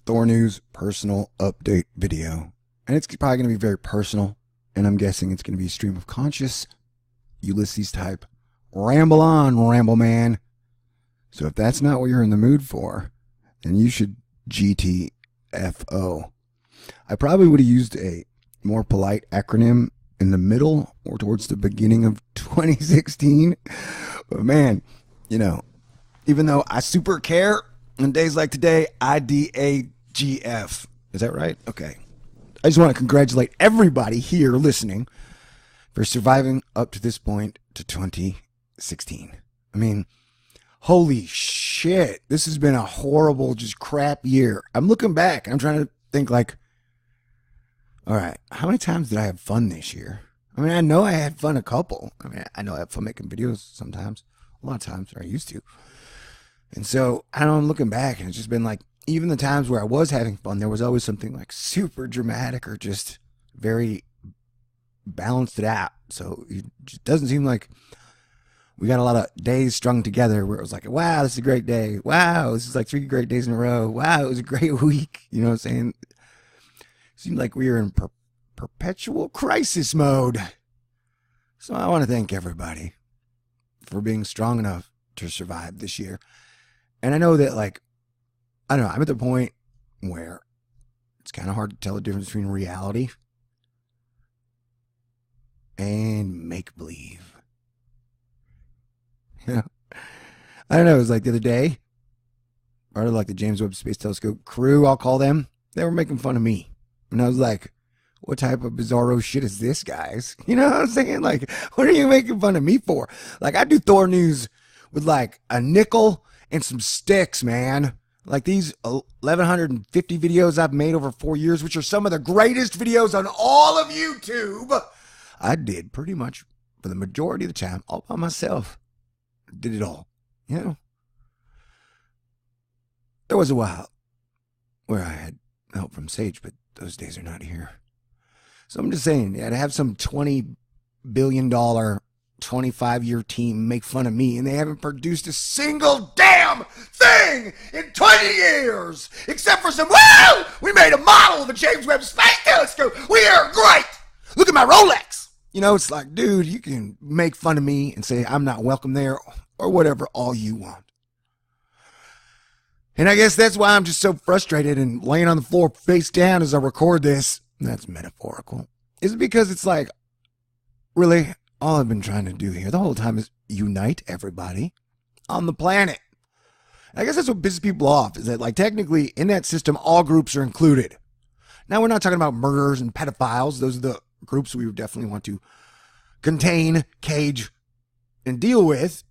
Thor News personal update video. And it's probably going to be very personal. And I'm guessing it's going to be a stream of conscious, Ulysses type. Ramble on, Ramble Man. So if that's not what you're in the mood for, then you should GTFO. I probably would have used a more polite acronym in the middle or towards the beginning of 2016. But man, you know, even though I super care on days like today, IDAGF. Is that right? Okay. I just want to congratulate everybody here listening for surviving up to this point to 2016. I mean, holy shit. This has been a horrible, just crap year. I'm looking back. I'm trying to think like, all right, how many times did I have fun this year? I mean, I know I had fun a couple. I mean, I know I have fun making videos sometimes. A lot of times, or I used to. And so, I don't know, I'm looking back, and it's just been like, even the times where I was having fun, there was always something like super dramatic or just very balanced it out. So it just doesn't seem like we got a lot of days strung together where it was like, wow, this is a great day. Wow, this is like 3 great days in a row. Wow, it was a great week. You know what I'm saying? It seemed like we were in perpetual crisis mode. So I want to thank everybody for being strong enough to survive this year. And I know that, like, I don't know, I'm at the point where it's kind of hard to tell the difference between reality and make-believe. You know? I don't know, it was like the other day, part of like the James Webb Space Telescope crew, I'll call them, they were making fun of me. And I was like, what type of bizarro shit is this, guys? You know what I'm saying? Like, what are you making fun of me for? Like, I do Thor News with like a nickel and some sticks, man. Like these 1,150 videos I've made over 4 years, which are some of the greatest videos on all of YouTube, I did pretty much for the majority of the time all by myself. Did it all, you know? There was a while where I had help from Sage, but those days are not here. So I'm just saying, yeah, to have some $20 billion, 25-year team make fun of me, and they haven't produced a single damn thing in 20 years, except for some, woo! We made a model of the James Webb Space Telescope. We are great. Look at my Rolex. You know, it's like, dude, you can make fun of me and say I'm not welcome there or whatever all you want. And I guess that's why I'm just so frustrated and laying on the floor face down as I record this. That's metaphorical. Is it because it's like, really, all I've been trying to do here the whole time is unite everybody on the planet. And I guess that's what pisses people off, is that, like, technically in that system, all groups are included. Now, we're not talking about murderers and pedophiles. Those are the groups we would definitely want to contain, cage, and deal with.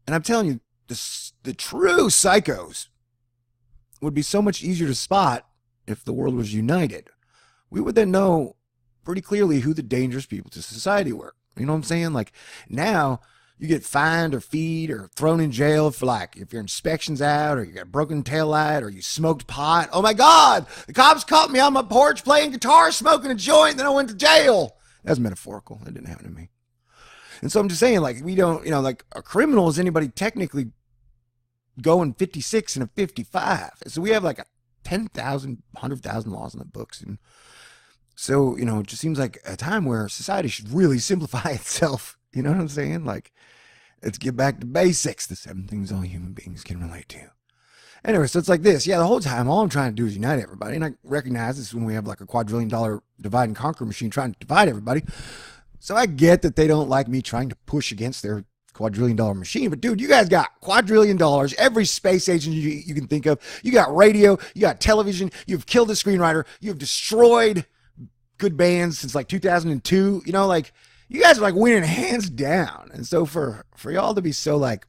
And I'm telling you, the true psychos would be so much easier to spot if the world was united. We would then know pretty clearly who the dangerous people to society were. You know what I'm saying? Like, now you get fined or feed or thrown in jail for, like, if your inspection's out or you got a broken taillight or you smoked pot. Oh my God, the cops caught me on my porch playing guitar, smoking a joint, then I went to jail. That's metaphorical. That didn't happen to me. And so I'm just saying, like, we don't, you know, like, a criminal is anybody technically going 56 and a 55. So we have like a 10,000, 100,000 laws in the books. And so, you know, it just seems like a time where society should really simplify itself. You know what I'm saying? Like, let's get back to basics. The 7 things all human beings can relate to. Anyway, so it's like this. Yeah, the whole time, all I'm trying to do is unite everybody. And I recognize this when we have like a $250 divide and conquer machine trying to divide everybody. So I get that they don't like me trying to push against their $250 machine. But dude, you guys got $250, every space agent you can think of. You got radio, you got television, you've killed the screenwriter, you've destroyed good bands since like 2002. You know, like, you guys are like winning hands down. And so for y'all to be so like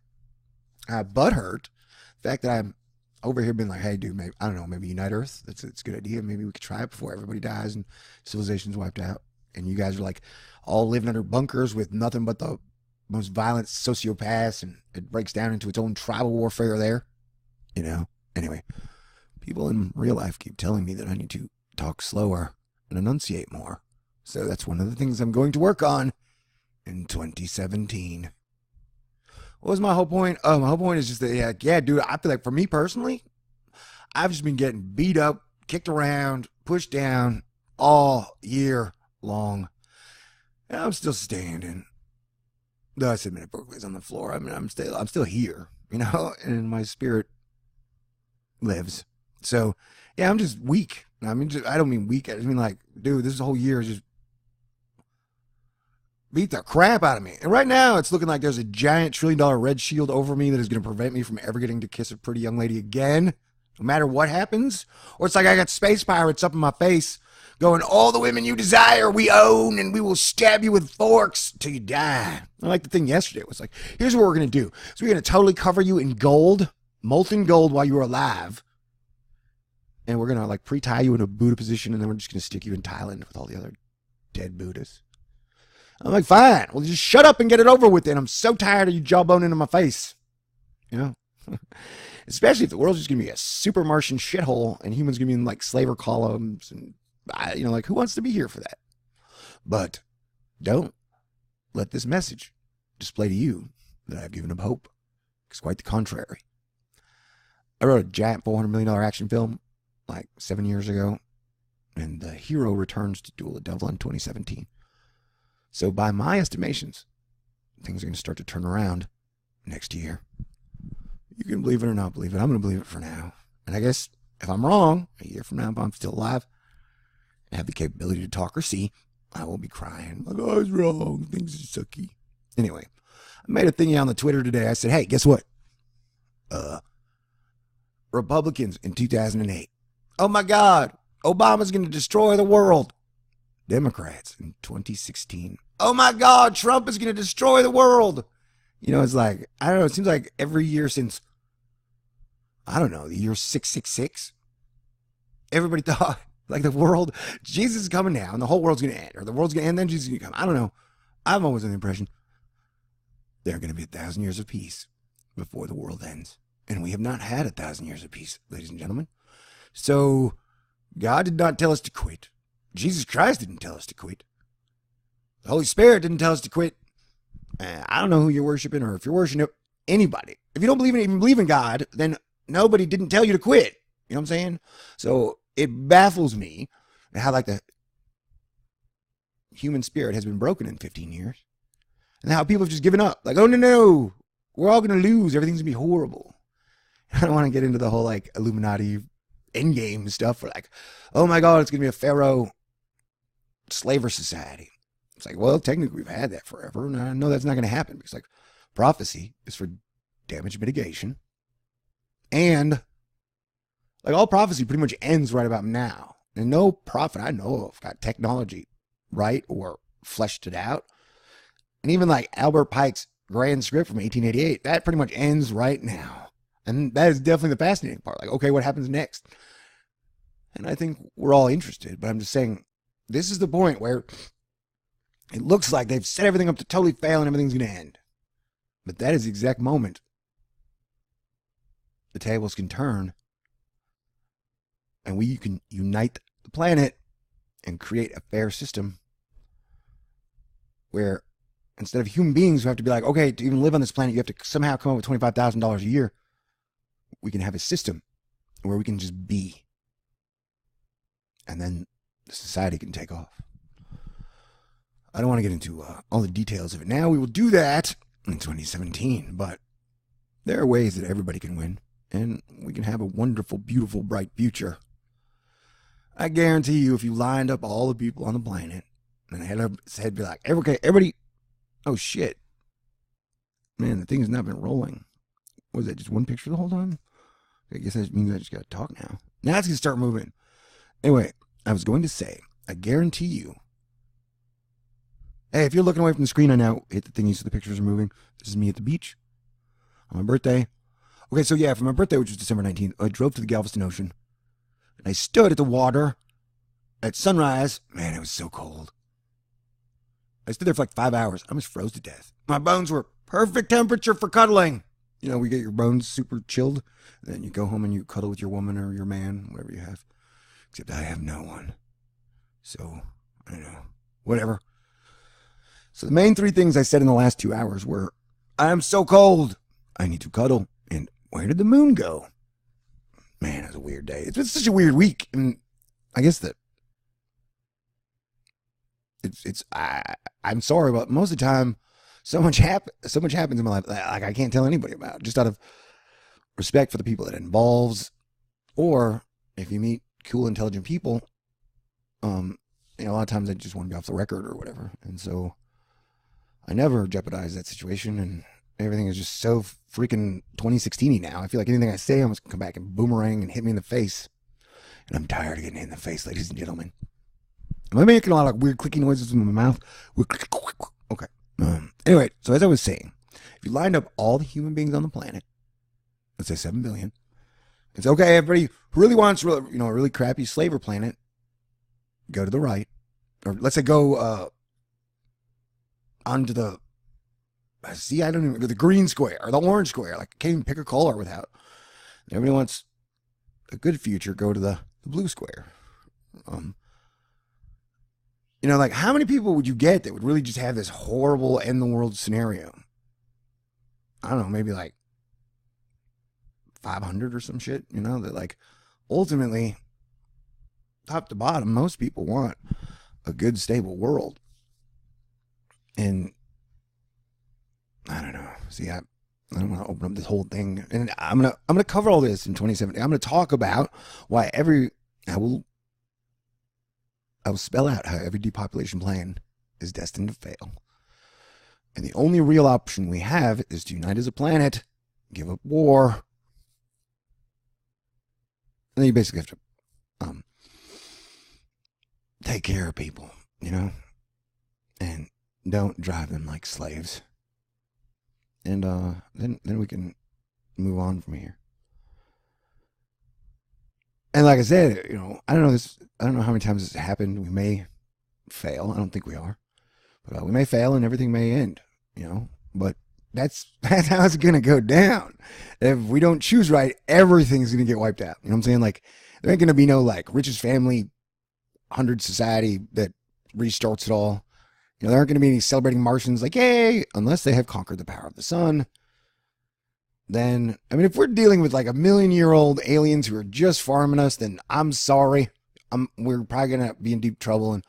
butthurt, the fact that I'm over here being like, hey dude, maybe, I don't know, maybe unite Earth. That's a good idea. Maybe we could try it before everybody dies and civilization's wiped out. And you guys are like all living under bunkers with nothing but the most violent sociopaths, and it breaks down into its own tribal warfare there. You know? Anyway, people in real life keep telling me that I need to talk slower and enunciate more. So that's one of the things I'm going to work on in 2017. What was my whole point? Oh, my whole point is just that, yeah, dude, I feel like for me personally, I've just been getting beat up, kicked around, pushed down all year long. And I'm still standing. Though I said metaphorically on the floor. I mean, I'm still here, you know, and my spirit lives. So, yeah, I'm just weak. I mean, I don't mean weak. I just mean like, dude, this whole year just beat the crap out of me. And right now, it's looking like there's a giant $1 trillion red shield over me that is going to prevent me from ever getting to kiss a pretty young lady again, no matter what happens. Or it's like I got space pirates up in my face going, all the women you desire we own, and we will stab you with forks till you die. I like the thing yesterday. It was like, here's what we're going to do. So we're going to totally cover you in gold, molten gold, while you are alive. And we're going to like pre-tie you in a Buddha position, and then we're just going to stick you in Thailand with all the other dead Buddhas. I'm like, fine. Well, just shut up and get it over with it. I'm so tired of you jawboning in my face. You know? Especially if the world's just going to be a super Martian shithole and humans going to be in like slaver columns and, you know, like who wants to be here for that? But don't let this message display to you that I've given up hope. It's quite the contrary. I wrote a giant $400 million action film like 7 years ago, and the hero returns to duel the devil in 2017. So by my estimations, things are going to start to turn around next year. You can believe it or not believe it. I'm going to believe it for now. And I guess if I'm wrong, a year from now, if I'm still alive and have the capability to talk or see, I won't be crying like, oh, I was wrong. Things are sucky. Anyway, I made a thingy on the Twitter today. I said, hey, guess what? Republicans in 2008. Oh my God, Obama's going to destroy the world. Democrats in 2016. Oh my God, Trump is going to destroy the world. You know, it's like, I don't know, it seems like every year since, I don't know, the year 666, everybody thought, like the world, Jesus is coming now and the whole world's going to end. Or the world's going to end, then Jesus is going to come. I don't know. I'm always under the impression there are going to be 1,000 years of peace before the world ends. And we have not had 1,000 years of peace, ladies and gentlemen. So, God did not tell us to quit. Jesus Christ didn't tell us to quit. The Holy Spirit didn't tell us to quit. I don't know who you're worshiping or if you're worshiping anybody. If you don't even believe in God, then nobody didn't tell you to quit. You know what I'm saying? So it baffles me how like the human spirit has been broken in 15 years. And how people have just given up. Like, oh, no. We're all going to lose. Everything's going to be horrible. I don't want to get into the whole like Illuminati endgame stuff. Where like, oh my God, it's going to be a Pharaoh slaver society. It's like, well, technically we've had that forever, and I know that's not going to happen because like prophecy is for damage mitigation, and like all prophecy pretty much ends right about now. And no prophet I know of got technology right or fleshed it out. And even like Albert Pike's grand script from 1888, that pretty much ends right now. And that is definitely the fascinating part. Like, okay, what happens next? And I think we're all interested, but I'm just saying this is the point where it looks like they've set everything up to totally fail and everything's going to end. But that is the exact moment the tables can turn and we can unite the planet and create a fair system where instead of human beings who have to be like, okay, to even live on this planet, you have to somehow come up with $25,000 a year. We can have a system where we can just be. And then the society can take off. I don't want to get into all the details of it now. We will do that in 2017. But there are ways that everybody can win. And we can have a wonderful, beautiful, bright future. I guarantee you, if you lined up all the people on the planet and I had said, be like, okay, everybody, oh shit. Man, the thing has not been rolling. Was that just one picture the whole time? I guess that means I just got to talk now. Now it's going to start moving. Anyway, I was going to say, I guarantee you. Hey, if you're looking away from the screen, I now hit the thingy so the pictures are moving. This is me at the beach on my birthday. Okay, so yeah, for my birthday, which was December 19th, I drove to the Galveston Ocean. And I stood at the water at sunrise. Man, it was so cold. I stood there for like 5 hours. I almost froze to death. My bones were perfect temperature for cuddling. You know, we get your bones super chilled. And then you go home and you cuddle with your woman or your man, whatever you have. Except I have no one. So, I don't know. Whatever. So the main three things I said in the last 2 hours were, I'm so cold. I need to cuddle. And where did the moon go? Man, it was a weird day. It's been such a weird week, and I guess that I'm sorry, but most of the time, so much happens in my life, like I can't tell anybody about, just out of respect for the people that it involves, or if you meet cool, intelligent people, a lot of times they just want to be off the record or whatever, and so I never jeopardize that situation, and everything is just so freaking 2016y now. I feel like anything I say almost can come back and boomerang and hit me in the face, and I'm tired of getting hit in the face, ladies and gentlemen. Am I making a lot of weird clicking noises in my mouth? Okay. Anyway, so as I was saying, if you lined up all the human beings on the planet, let's say 7 billion, it's okay. Everybody who really wants, a really crappy slaver planet, go to the right, or let's say go onto the. See, I don't even the green square or the orange square. Like, I can't even pick a color without. Everybody wants a good future. Go to the blue square. Like, how many people would you get that would really just have this horrible end the world scenario? I don't know, maybe like 500 or some shit. That like ultimately, top to bottom, most people want a good, stable world. And I don't know. See, I don't want to open up this whole thing, and I'm gonna cover all this in 2017. I'm gonna talk about why I will spell out how every depopulation plan is destined to fail, and the only real option we have is to unite as a planet, give up war, and then you basically have to take care of people, and don't drive them like slaves. And then we can move on from here. And like I said, I don't know how many times this has happened. We may fail. I don't think we are, but we may fail and everything may end. But that's how it's gonna go down. If we don't choose right, everything's gonna get wiped out. You know what I'm saying? Like, there ain't gonna be no like richest family 100 society that restarts it all. There aren't going to be any celebrating Martians like, yay, unless they have conquered the power of the sun. Then, if we're dealing with like 1,000,000-year-old aliens who are just farming us, then I'm sorry. We're probably going to be in deep trouble, and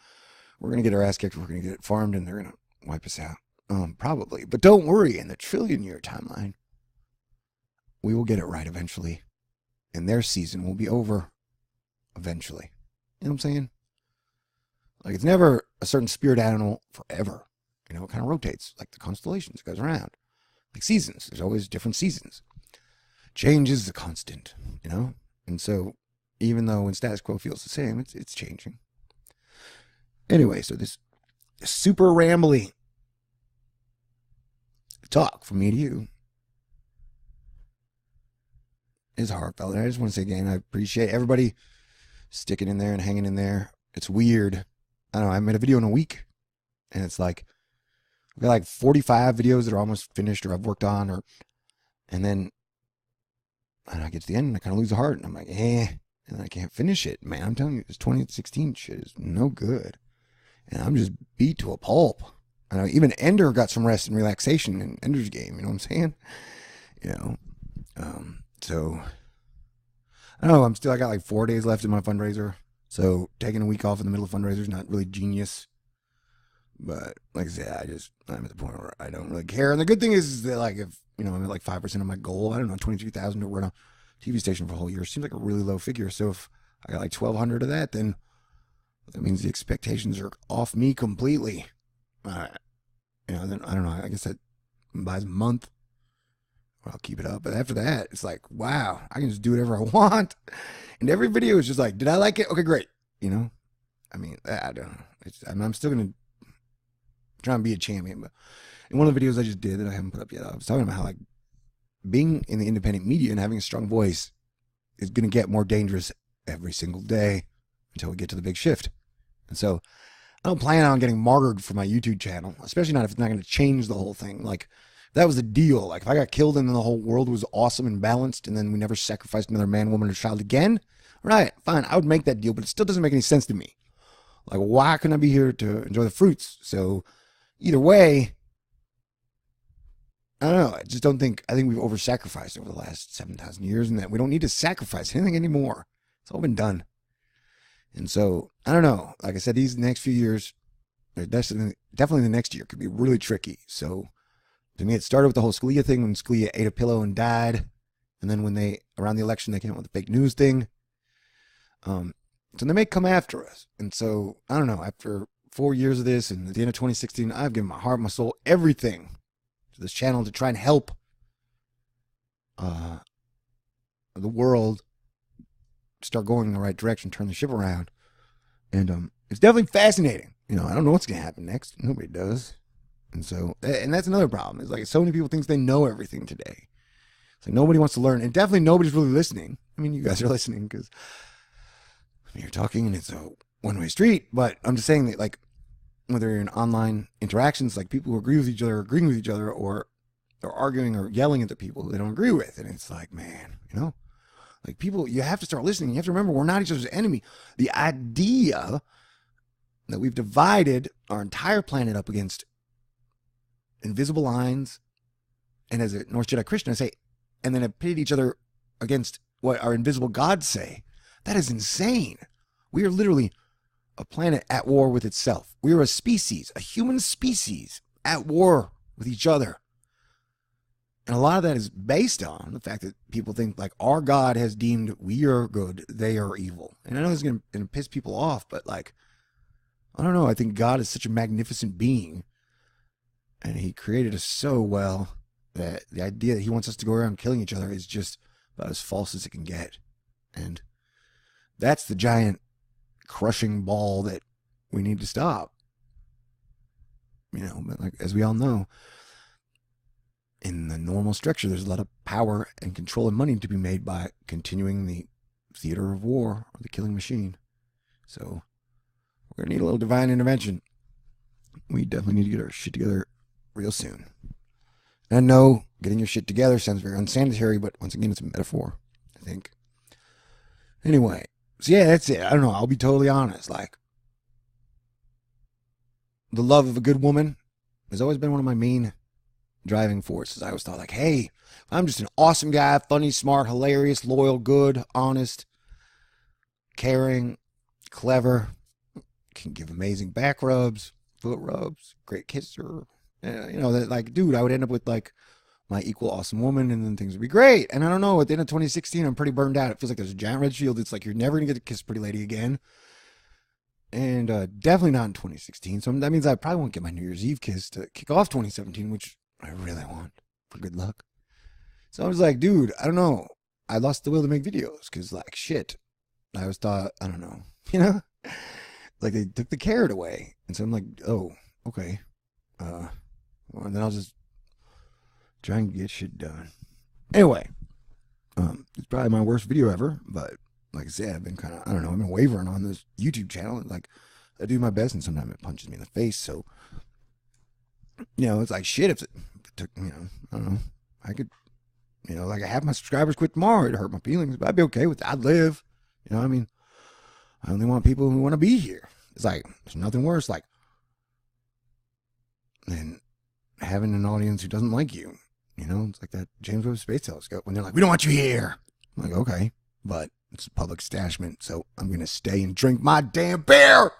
we're going to get our ass kicked. We're going to get it farmed, and they're going to wipe us out. Probably. But don't worry, in the trillion-year timeline, we will get it right eventually. And their season will be over eventually. You know what I'm saying? Like, it's never a certain spirit animal forever. It kind of rotates, like the constellations. It goes around. Like seasons. There's always different seasons. Change is the constant, And so, even though when status quo feels the same, it's changing. Anyway, so this super rambly talk from me to you is heartfelt. And I just want to say again, I appreciate everybody sticking in there and hanging in there. It's weird. I don't know, I made a video in a week, and it's like, I've got like 45 videos that are almost finished or I've worked on, and then I get to the end and I kind of lose the heart, and I'm like, and I can't finish it, man. I'm telling you, this 2016 shit is no good, and I'm just beat to a pulp. I know even Ender got some rest and relaxation in Ender's game, you know what I'm saying? So, I don't know, I got like 4 days left in my fundraiser. So taking a week off in the middle of fundraiser is not really genius. But like I said, I'm at the point where I don't really care. And the good thing is that, like, if, I'm at like 5% of my goal, I don't know, 23,000 to run a TV station for a whole year seems like a really low figure. So if I got like 1,200 of that, then that means the expectations are off me completely. Then I don't know, I guess that buys a month. I'll keep it up. But after that, it's like, wow, I can just do whatever I want. And every video is just like, did I like it? Okay, great. I don't know. I'm still going to try and be a champion. But in one of the videos I just did that I haven't put up yet, I was talking about how, like, being in the independent media and having a strong voice is going to get more dangerous every single day until we get to the big shift. And so I don't plan on getting martyred for my YouTube channel, especially not if it's not going to change the whole thing. Like, that was the deal. Like, if I got killed and then the whole world was awesome and balanced and then we never sacrificed another man, woman, or child again, all right, fine, I would make that deal, but it still doesn't make any sense to me. Like, why couldn't I be here to enjoy the fruits? So either way, I don't know. I think we've over-sacrificed over the last 7,000 years, and that we don't need to sacrifice anything anymore. It's all been done. And so, I don't know. Like I said, these next few years, definitely the next year could be really tricky. So, to me, it started with the whole Scalia thing when Scalia ate a pillow and died. And then around the election, they came out with the fake news thing. So they may come after us. And so, I don't know, after 4 years of this and at the end of 2016, I've given my heart, my soul, everything to this channel to try and help the world start going in the right direction, turn the ship around. And it's definitely fascinating. I don't know what's going to happen next. Nobody does. And so, and that's another problem. It's like so many people think they know everything today. It's like nobody wants to learn. And definitely nobody's really listening. I mean, you guys are listening because you're talking and it's a one-way street. But I'm just saying that, like, whether you're in online interactions, like people who agree with each other, agreeing with each other, or arguing or yelling at the people they don't agree with. And it's like, man, like people, you have to start listening. You have to remember we're not each other's enemy. The idea that we've divided our entire planet up against invisible lines, and as a North Jedi Christian, I say, and then have pitted each other against what our invisible gods say. That is insane. We are literally a planet at war with itself. We are a species, a human species, at war with each other. And a lot of that is based on the fact that people think like our God has deemed we are good, they are evil. And I know this is going to piss people off, but like, I don't know. I think God is such a magnificent being, and he created us so well that the idea that he wants us to go around killing each other is just about as false as it can get. And that's the giant crushing ball that we need to stop. But like, as we all know, in the normal structure, there's a lot of power and control and money to be made by continuing the theater of war or the killing machine. So we're going to need a little divine intervention. We definitely need to get our shit together real soon. And I know getting your shit together sounds very unsanitary, but once again, it's a metaphor, I think. Anyway, so yeah, that's it. I don't know. I'll be totally honest. Like, the love of a good woman has always been one of my main driving forces. I always thought, like, hey, I'm just an awesome guy, funny, smart, hilarious, loyal, good, honest, caring, clever, can give amazing back rubs, foot rubs, great kisser. That, like, dude, I would end up with like my equal awesome woman, and then things would be great. And I don't know, at the end of 2016, I'm pretty burned out. It feels like there's a giant red shield. It's like you're never gonna get to kiss a pretty lady again. And definitely not in 2016. So that means I probably won't get my New Year's Eve kiss to kick off 2017, which I really want for good luck. So I was like, dude, I don't know. I lost the will to make videos because, like, shit. I always thought, I don't know, like they took the carrot away. And so I'm like, oh, okay. Well, and then I'll just try and get shit done. Anyway, it's probably my worst video ever, but like I said, I've been I've been wavering on this YouTube channel. Like, I do my best, and sometimes it punches me in the face. So, it's like shit. If it took, I don't know, I could, like I have my subscribers quit tomorrow. It'd hurt my feelings, but I'd be okay with it. I'd live. I only want people who want to be here. It's like, there's nothing worse, like, than having an audience who doesn't like you. It's like that James Webb Space Telescope when they're like, we don't want you here. I'm like, okay, but it's a public establishment, so I'm going to stay and drink my damn beer.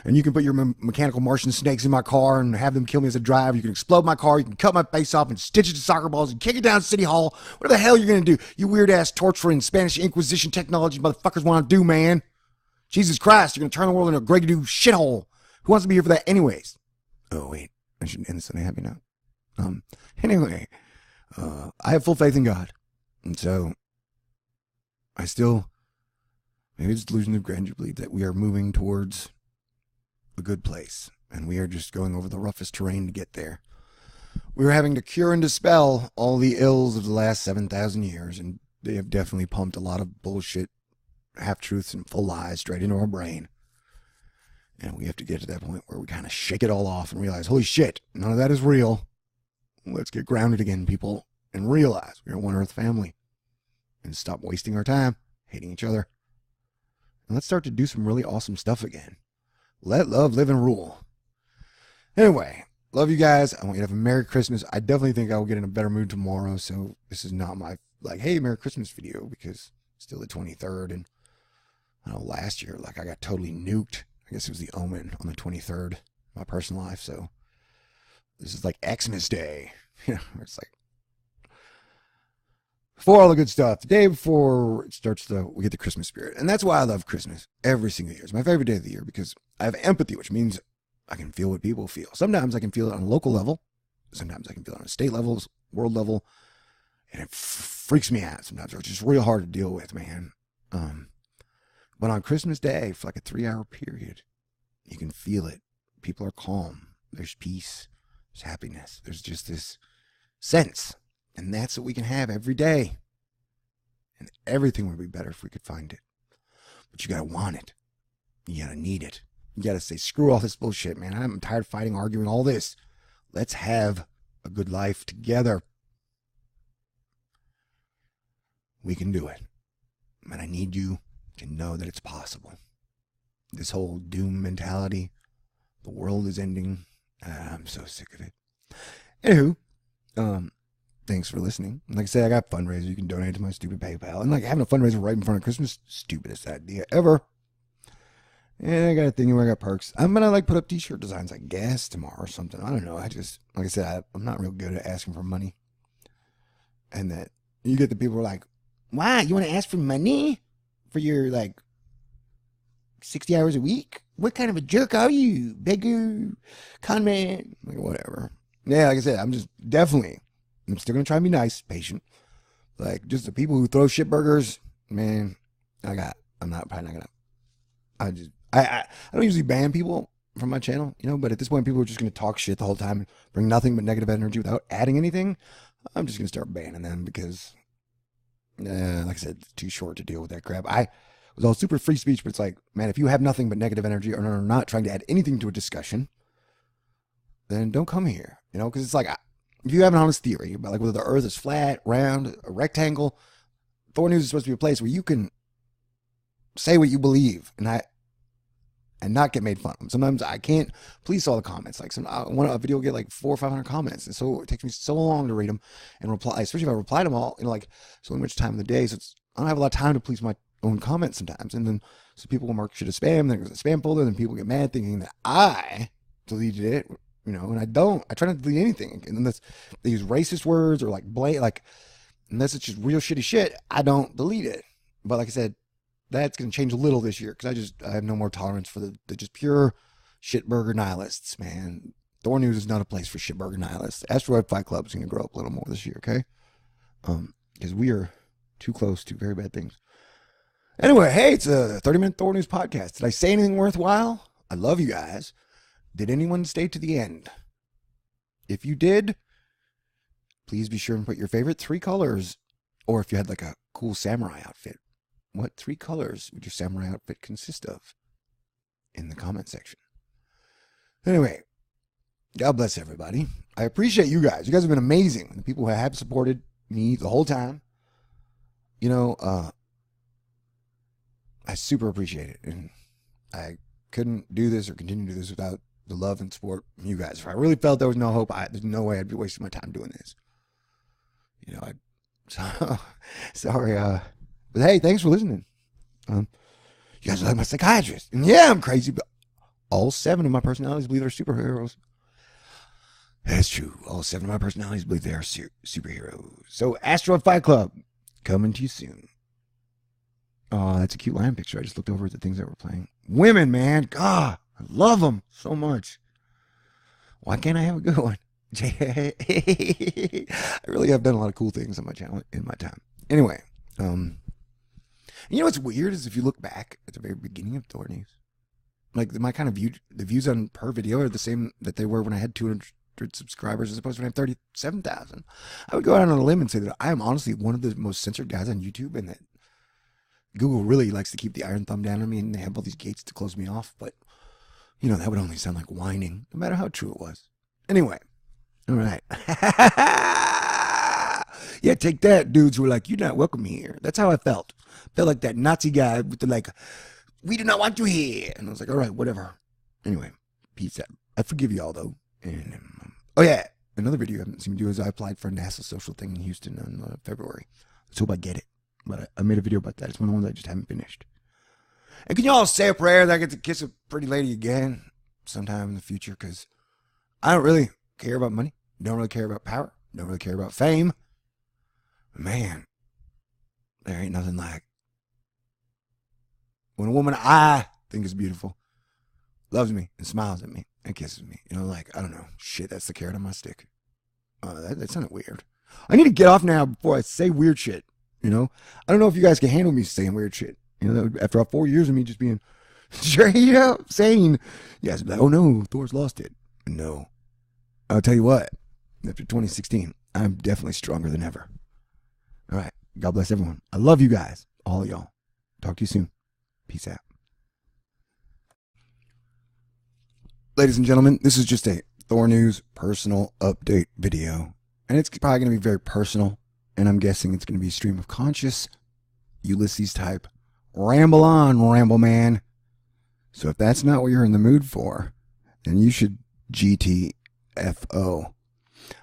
And you can put your mechanical Martian snakes in my car and have them kill me as I drive. You can explode my car. You can cut my face off and stitch it to soccer balls and kick it down City Hall. Whatever the hell you're going to do. You weird-ass torturing Spanish Inquisition technology motherfuckers want to do, man. Jesus Christ, you're going to turn the world into a great new shithole. Who wants to be here for that anyways? Oh, wait. I should end this on a happy note. Anyway, I have full faith in God. And so, I still, maybe it's delusion of grandeur, believe that we are moving towards a good place, and we are just going over the roughest terrain to get there. We're having to cure and dispel all the ills of the last 7,000 years, and they have definitely pumped a lot of bullshit, half-truths, and full lies straight into our brain. And we have to get to that point where we kind of shake it all off and realize, holy shit, none of that is real. Let's get grounded again, people, and realize we're a One Earth family. And stop wasting our time hating each other. And let's start to do some really awesome stuff again. Let love live and rule. Anyway, Love you guys. I want you to have a Merry Christmas. I definitely think I will get in a better mood tomorrow. So this is not my like, hey, Merry Christmas video because it's still the 23rd. And I know last year, like I got totally nuked. I guess it was the Omen on the 23rd, my personal life. So this is like Xmas Day. You know, it's like before all the good stuff, the day before it starts we get the Christmas spirit. And that's why I love Christmas every single year. It's my favorite day of the year because I have empathy, which means I can feel what people feel. Sometimes I can feel it on a local level. Sometimes I can feel it on a state level, world level. And it freaks me out sometimes. It's just real hard to deal with, man. But on Christmas Day, for like a 3-hour period, you can feel it. People are calm. There's peace. There's happiness. There's just this sense. And that's what we can have every day. And everything would be better if we could find it. But you gotta want it. You gotta need it. You gotta say, screw all this bullshit, man. I'm tired of fighting, arguing, all this. Let's have a good life together. We can do it. And I need you to know that it's possible. This whole doom mentality, the world is ending. I'm so sick of it. Anywho, thanks for listening. Like I said, I got fundraisers. You can donate to my stupid PayPal. And like having a fundraiser right in front of Christmas, stupidest idea ever. And I got a thing where I got perks. I'm gonna like put up t-shirt designs, I guess, tomorrow or something. I don't know. I just, like I said, I'm not real good at asking for money. And that you get the people who are like, why? You want to ask for money for your like 60 hours a week? What kind of a jerk are you? Beggar, con man, like whatever. Yeah, like I said, I'm still gonna try and be nice, patient. Like just the people who throw shit burgers, man. I'm not probably not gonna. I don't usually ban people from my channel, you know. But at this point, people are just gonna talk shit the whole time and bring nothing but negative energy without adding anything. I'm just gonna start banning them because, like I said, it's too short to deal with that crap. I was all super free speech, but it's like, man, if you have nothing but negative energy or are not trying to add anything to a discussion, then don't come here, you know. Because it's like, if you have an honest theory about like whether the Earth is flat, round, a rectangle, THOR News is supposed to be a place where you can say what you believe and not get made fun of. Sometimes I can't police all the comments. Like I want a video will get like 400 or 500 comments, and so it takes me so long to read them and reply. Especially if I reply to them all, you know, like so much time in the day. So I don't have a lot of time to police my own comments sometimes. And then so people will mark shit as spam. Then it goes a spam folder. Then people get mad thinking that I deleted it, you know, and I don't. I try not to delete anything. And then they use racist words or like unless it's just real shitty shit, I don't delete it. But like I said, that's going to change a little this year because I have no more tolerance for the just pure shitburger nihilists, man. THOR News is not a place for shitburger nihilists. Asteroid Fight Club is going to grow up a little more this year, okay? Because we are too close to very bad things. Anyway, hey, it's a 30-minute THOR News podcast. Did I say anything worthwhile? I love you guys. Did anyone stay to the end? If you did, please be sure and put your favorite 3 colors, or if you had like a cool samurai outfit, what 3 colors would your samurai outfit consist of in the comment section? Anyway, God bless everybody. I appreciate you guys. You guys have been amazing. The people who have supported me the whole time, you know, I super appreciate it. And I couldn't do this or continue to do this without the love and support from you guys. If I really felt there was no hope, there's no way I'd be wasting my time doing this. You know, sorry, but hey, thanks for listening. You guys are like my psychiatrist. And yeah, I'm crazy, but all 7 of my personalities believe they're superheroes. That's true. All 7 of my personalities believe they are superheroes. So, Asteroid Fight Club, coming to you soon. Oh, that's a cute lion picture. I just looked over at the things that were playing. Women, man. God, I love them so much. Why can't I have a good one? I really have done a lot of cool things on my channel in my time. Anyway, you know what's weird is if you look back at the very beginning of THOR News, like my kind of the views on per video are the same that they were when I had 200 subscribers as opposed to when I have 37,000. I would go out on a limb and say that I am honestly one of the most censored guys on YouTube, and that Google really likes to keep the iron thumb down on me, and they have all these gates to close me off. But you know, that would only sound like whining, no matter how true it was. Anyway, all right. Yeah, take that, dudes who were like, you're not welcome here. That's how I felt. Felt like that Nazi guy with the like, we do not want you here. And I was like, all right, whatever. Anyway, peace out. I forgive you all though. And Oh yeah, another video I haven't seen me do is I applied for a NASA social thing in Houston in February. Let's hope I get it. But I made a video about that. It's one of the ones I just haven't finished. And can you all say a prayer that I get to kiss a pretty lady again sometime in the future? Because I don't really care about money. Don't really care about power. Don't really care about fame. But man, there ain't nothing like when a woman I think is beautiful loves me and smiles at me and kisses me. You know, like, I don't know. Shit, that's the carrot on my stick. That sounded weird. I need to get off now before I say weird shit. You know, I don't know if you guys can handle me saying weird shit. You know, after 4 years of me just being straight up saying, you guys be like, oh no, Thor's lost it. No. I'll tell you what, after 2016, I'm definitely stronger than ever. All right. God bless everyone. I love you guys. All of y'all. Talk to you soon. Peace out. Ladies and gentlemen, this is just a Thor News personal update video. And it's probably going to be very personal. And I'm guessing it's going to be stream of conscious, Ulysses type. Ramble on, Ramble Man. So if that's not what you're in the mood for, then you should GTFO.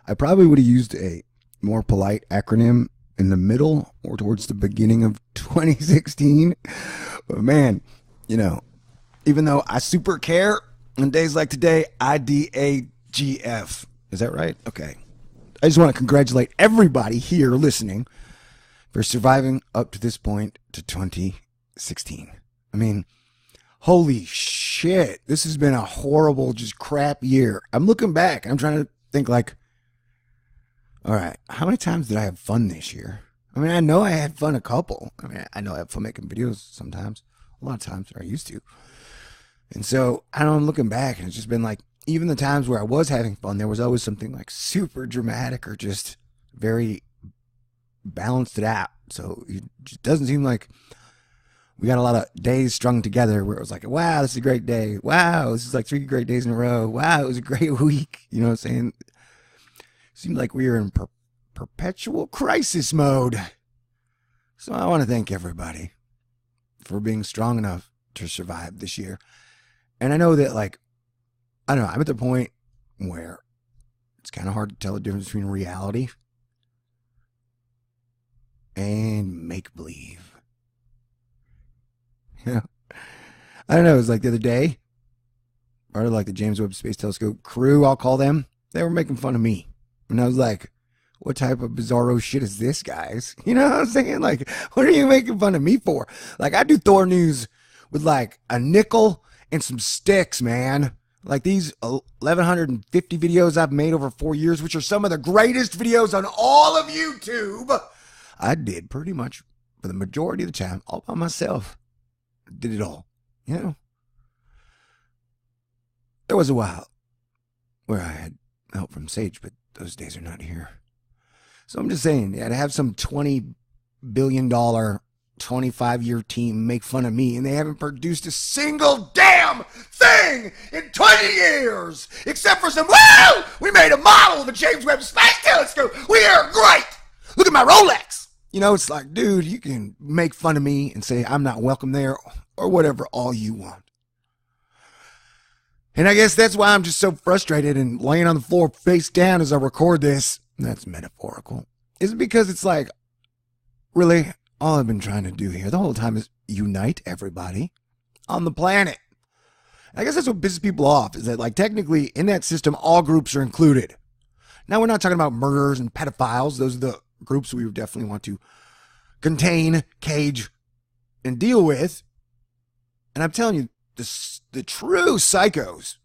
I probably would have used a more polite acronym in the middle or towards the beginning of 2016. But man, you know, even though I super care on days like today, IDAGF. Is that right? Okay. I just want to congratulate everybody here listening for surviving up to this point to 2016. I mean, holy shit. This has been a horrible, just crap year. I'm looking back. I'm trying to think like, all right, how many times did I have fun this year? I mean, I know I had fun a couple. I mean, I know I have fun making videos sometimes. A lot of times I used to. And so, I don't know, I'm looking back and it's just been like, even the times where I was having fun, there was always something like super dramatic or just very balanced it out. So it just doesn't seem like we got a lot of days strung together where it was like, wow, this is a great day. Wow, this is like 3 great days in a row. Wow, it was a great week. You know what I'm saying? It seemed like we were in perpetual crisis mode. So I want to thank everybody for being strong enough to survive this year. And I know that, like, I don't know, I'm at the point where it's kind of hard to tell the difference between reality and make-believe. You know? I don't know, it was like the other day, part of like the James Webb Space Telescope crew, I'll call them, they were making fun of me. And I was like, what type of bizarro shit is this, guys? You know what I'm saying? Like, what are you making fun of me for? Like, I do Thor News with like a nickel and some sticks, man. Like these 1,150 videos I've made over 4 years, which are some of the greatest videos on all of YouTube. I did pretty much for the majority of the time all by myself. Did it all, you know? There was a while where I had help from Sage, but those days are not here. So I'm just saying, yeah, to have some $20 billion 25-year team make fun of me and they haven't produced a single damn thing in 20 years except for some, woo, we made a model of the James Webb Space Telescope. We are great. Look at my Rolex. You know, it's like, dude, you can make fun of me and say I'm not welcome there or whatever all you want. And I guess that's why I'm just so frustrated and laying on the floor face down as I record this. That's metaphorical. Is it because it's like, really? All I've been trying to do here the whole time is unite everybody on the planet. I guess that's what pisses people off, is that, like, technically in that system, all groups are included. Now, we're not talking about murderers and pedophiles. Those are the groups we would definitely want to contain, cage, and deal with. And I'm telling you, the true psychos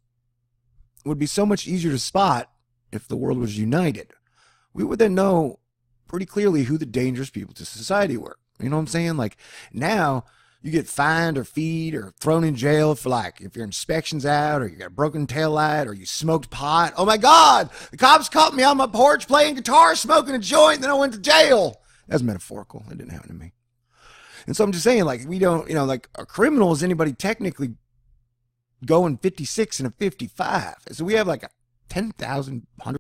would be so much easier to spot if the world was united. We would then know pretty clearly who the dangerous people to society were. You know what I'm saying? Like, now you get fined or feed or thrown in jail for, like, if your inspection's out or you got a broken taillight or you smoked pot. Oh my God, the cops caught me on my porch playing guitar, smoking a joint, and then I went to jail. That's metaphorical. It didn't happen to me. And so I'm just saying, like, we don't, you know, like, a criminal is anybody technically going 56 and a 55. So we have like a 10,000, 100